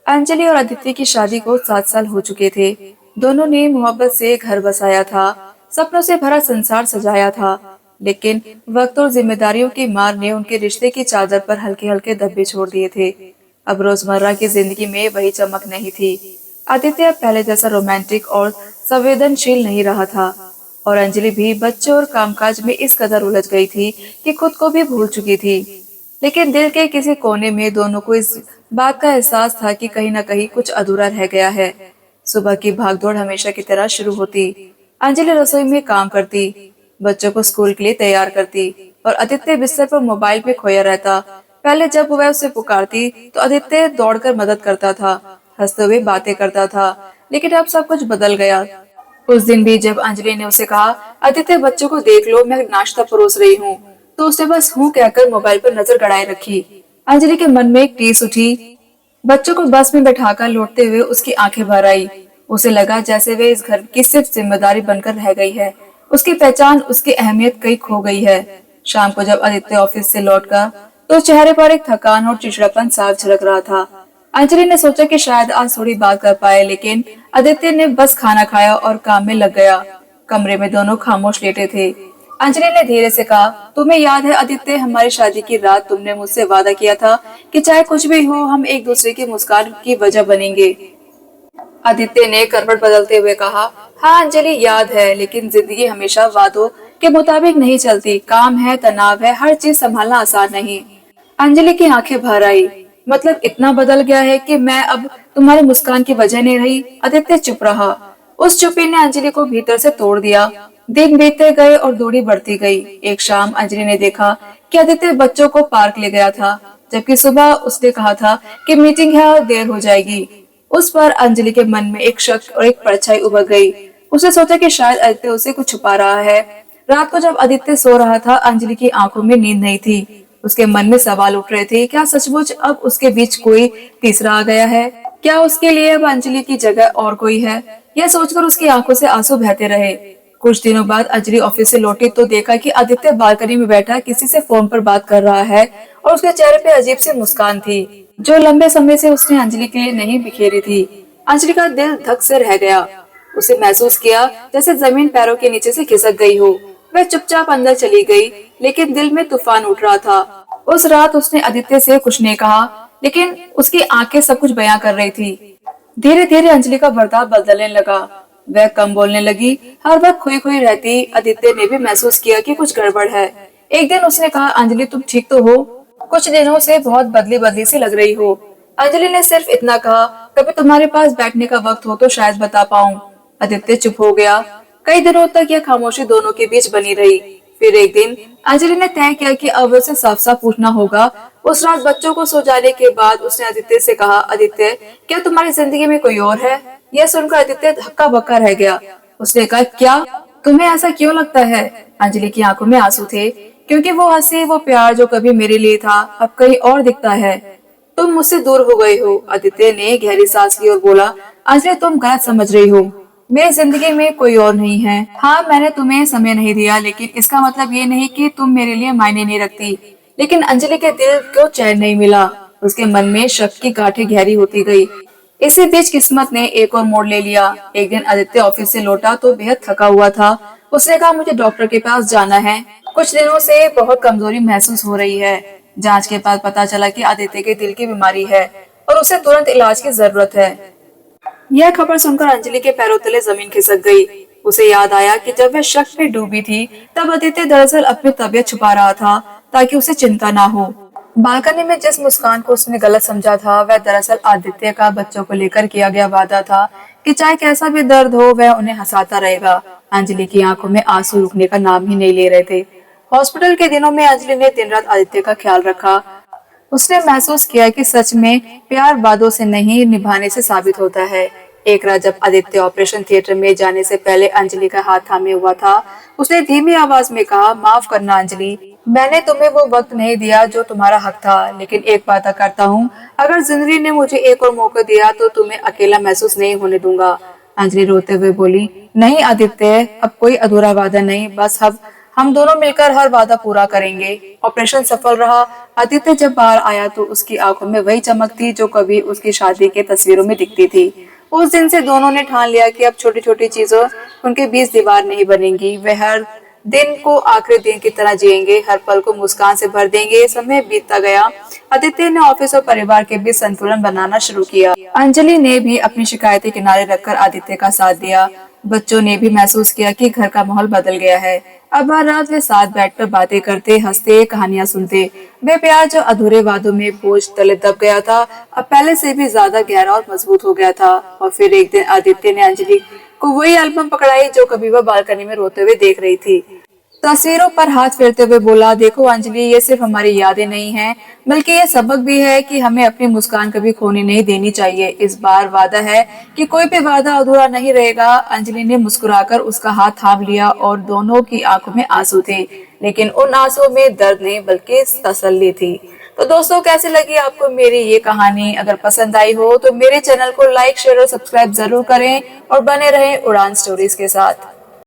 अंजलि और आदित्य की शादी को 7 साल हो चुके थे। दोनों ने मोहब्बत से घर बसाया था, सपनों से भरा संसार सजाया था। लेकिन वक्त और जिम्मेदारियों की मार ने उनके रिश्ते की चादर पर हल्के हल्के धब्बे छोड़ दिए थे। अब रोजमर्रा की जिंदगी में वही चमक नहीं थी। आदित्य अब पहले जैसा रोमांटिक और संवेदनशील नहीं रहा था, और अंजलि भी बच्चों और कामकाज में इस कदर उलझ गई थी कि खुद को भी भूल चुकी थी। लेकिन दिल के किसी कोने में दोनों को इस बात का एहसास था कि कहीं ना कहीं कुछ अधूरा रह गया है। सुबह की भागदौड़ हमेशा की तरह शुरू होती। अंजलि रसोई में काम करती, बच्चों को स्कूल के लिए तैयार करती, और आदित्य बिस्तर पर मोबाइल पे खोया रहता। पहले जब वह उसे पुकारती तो आदित्य दौड़कर मदद करता था, हंसते हुए बातें करता था। लेकिन अब सब कुछ बदल गया। उस दिन भी जब अंजलि ने उसे कहा, आदित्य बच्चों को देख लो, मैं नाश्ता परोस रही हूँ, तो उसने बस हूँ कहकर मोबाइल पर नजर गड़ाए रखी। अंजलि के मन में एक टीस उठी। बच्चों को बस में बैठाकर लौटते हुए उसकी आंखें भर आई। उसे लगा जैसे वे इस घर की सिर्फ जिम्मेदारी बनकर रह गई है। उसकी पहचान, उसकी अहमियत कहीं खो गई है। शाम को जब आदित्य ऑफिस से लौटकर तो चेहरे पर एक थकान और चिड़चिड़ापन साफ झलक रहा था। अंजलि ने सोचा कि शायद आज थोड़ी बात कर पाए, लेकिन आदित्य ने बस खाना खाया और काम में लग गया। कमरे में दोनों खामोश लेटे थे। अंजलि ने धीरे से कहा, तुम्हें याद है आदित्य, हमारी शादी की रात तुमने मुझसे वादा किया था कि चाहे कुछ भी हो हम एक दूसरे की मुस्कान की वजह बनेंगे। आदित्य ने करवट बदलते हुए कहा, हाँ अंजलि याद है, लेकिन जिंदगी हमेशा वादों के मुताबिक नहीं चलती। काम है, तनाव है, हर चीज संभालना आसान नहीं। अंजलि की आंखें भर आई। मतलब इतना बदल गया है कि मैं अब तुम्हारी मुस्कान की वजह नहीं रही। आदित्य चुप रहा। उस चुप्पी ने अंजलि को भीतर से तोड़ दिया। दिन बीतते गए और दूरी बढ़ती गई। एक शाम अंजलि ने देखा कि आदित्य बच्चों को पार्क ले गया था, जबकि सुबह उसने कहा था कि मीटिंग है और देर हो जाएगी। उस पर अंजलि के मन में एक शक और एक परछाई उभर गई। उसने सोचा कि शायद आदित्य उसे कुछ छुपा रहा है। रात को जब आदित्य सो रहा था, अंजलि की आंखों में नींद नहीं थी। उसके मन में सवाल उठ रहे थे, क्या सचमुच अब उसके बीच कोई तीसरा आ गया है? क्या उसके लिए अब अंजलि की जगह और कोई है? यह सोचकर उसकी आंखों से आंसू बहते रहे। कुछ दिनों बाद अंजलि ऑफिस से लौटी तो देखा कि आदित्य बालकनी में बैठा किसी से फोन पर बात कर रहा है, और उसके चेहरे पे अजीब सी मुस्कान थी, जो लंबे समय से उसने अंजलि के लिए नहीं बिखेरी थी। अंजलि का दिल धक से रह गया। उसे महसूस किया जैसे जमीन पैरों के नीचे से खिसक गई हो। वह चुपचाप अंदर चली गई, लेकिन दिल में तूफान उठ रहा था। उस रात उसने आदित्य से कुछ नहीं कहा, लेकिन उसकी आंखें सब कुछ बयां कर रही थी। धीरे धीरे अंजलि का बर्ताव बदलने लगा। वह कम बोलने लगी, हर वक्त खोई खोई रहती। आदित्य ने भी महसूस किया कि कुछ गड़बड़ है। एक दिन उसने कहा, अंजलि तुम ठीक तो हो? कुछ दिनों से बहुत बदली बदली सी लग रही हो। अंजलि ने सिर्फ इतना कहा, कभी तुम्हारे पास बैठने का वक्त हो तो शायद बता पाऊं। आदित्य चुप हो गया। कई दिनों तक यह खामोशी दोनों के बीच बनी रही। फिर एक दिन अंजलि ने तय किया कि अब उसे साफ साफ पूछना होगा। उस रात बच्चों को सो जाने के बाद उसने आदित्य से कहा, आदित्य क्या तुम्हारी जिंदगी में कोई और है? यह सुनकर आदित्य हक्का बक्का रह गया। उसने कहा, क्या? तुम्हें ऐसा क्यों लगता है? अंजलि की आंखों में आंसू थे, क्योंकि वो हंसी, वो प्यार जो कभी मेरे लिए था, अब कहीं और दिखता है। तुम मुझसे दूर हो गए हो। आदित्य ने गहरी सांस ली और बोला, अंजलि तुम गलत समझ रही हो। मेरी जिंदगी में कोई और नहीं है। हाँ, मैंने तुम्हें समय नहीं दिया, लेकिन इसका मतलब ये नहीं कि तुम मेरे लिए मायने नहीं रखती। लेकिन अंजलि के दिल को चैन नहीं मिला। उसके मन में शक की गांठें गहरी होती गई। इसी बीच किस्मत ने एक और मोड़ ले लिया। एक दिन आदित्य ऑफिस से लौटा तो बेहद थका हुआ था। उसने कहा, मुझे डॉक्टर के पास जाना है, कुछ दिनों से बहुत कमजोरी महसूस हो रही है। जांच के बाद पता चला कि आदित्य के दिल की बीमारी है और उसे तुरंत इलाज की जरूरत है। यह खबर सुनकर अंजलि के पैरों तले जमीन खिसक गई। उसे याद आया कि जब वह शक में डूबी थी, तब आदित्य दरअसल अपनी तबीयत छुपा रहा था ताकि उसे चिंता ना हो। बालकनी में जिस मुस्कान को उसने गलत समझा था, वह दरअसल आदित्य का बच्चों को लेकर किया गया वादा था कि चाहे कैसा भी दर्द हो वह उन्हें हंसाता रहेगा। अंजलि की आंखों में आंसू रुकने का नाम ही नहीं ले रहे थे। हॉस्पिटल के दिनों में अंजलि ने दिन रात आदित्य का ख्याल रखा। उसने महसूस किया कि सच में प्यार वादों से नहीं, निभाने से साबित होता है। एक रात जब आदित्य ऑपरेशन थिएटर में जाने से पहले अंजलि का हाथ थामे हुआ था, उसने धीमी आवाज में कहा, माफ करना अंजलि, मैंने तुम्हें वो वक्त नहीं दिया जो तुम्हारा हक था, लेकिन एक वादा करता हूँ, अगर जिंदगी ने मुझे एक और मौका दिया तो तुम्हें अकेला महसूस नहीं होने दूंगा। अंजलि रोते हुए बोली, नहीं आदित्य, अब कोई अधूरा वादा नहीं, बस अब हम दोनों मिलकर हर वादा पूरा करेंगे। ऑपरेशन सफल रहा। आदित्य जब बाहर आया तो उसकी आंखों में वही चमक थी जो कभी उसकी शादी के तस्वीरों में दिखती थी। उस दिन से दोनों ने ठान लिया कि अब छोटी छोटी चीजों उनके बीच दीवार नहीं बनेंगी। वे हर दिन को आखिरी दिन की तरह जिएंगे, हर पल को मुस्कान से भर देंगे। समय बीतता गया। आदित्य ने ऑफिस और परिवार के बीच संतुलन बनाना शुरू किया। अंजलि ने भी अपनी शिकायतें किनारे रखकर आदित्य का साथ दिया। बच्चों ने भी महसूस किया कि घर का माहौल बदल गया है। अब हर रात वे साथ बैठकर बातें करते, हंसते, कहानियां सुनते। वे प्यार जो अधूरे वादों में बोझ तले दब गया था, अब पहले से भी ज्यादा गहरा और मजबूत हो गया था। और फिर एक दिन आदित्य ने अंजलि को वही एल्बम पकड़ाई जो कभी वह बालकनी में रोते हुए देख रही थी। तस्वीरों पर हाथ फेरते हुए बोला, देखो अंजलि, ये सिर्फ हमारी यादें नहीं हैं, बल्कि ये सबक भी है कि हमें अपनी मुस्कान कभी खोने नहीं देनी चाहिए। इस बार वादा है कि कोई भी वादा अधूरा नहीं रहेगा। अंजलि ने मुस्कुराकर उसका हाथ थाम लिया और दोनों की आंखों में आंसू थे, लेकिन उन आंसुओं में दर्द नहीं बल्कि तसल्ली थी। तो दोस्तों, कैसी लगी आपको मेरी ये कहानी? अगर पसंद आई हो तो मेरे चैनल को लाइक, शेयर और सब्सक्राइब जरूर करें और बने रहें उड़ान स्टोरीज के साथ।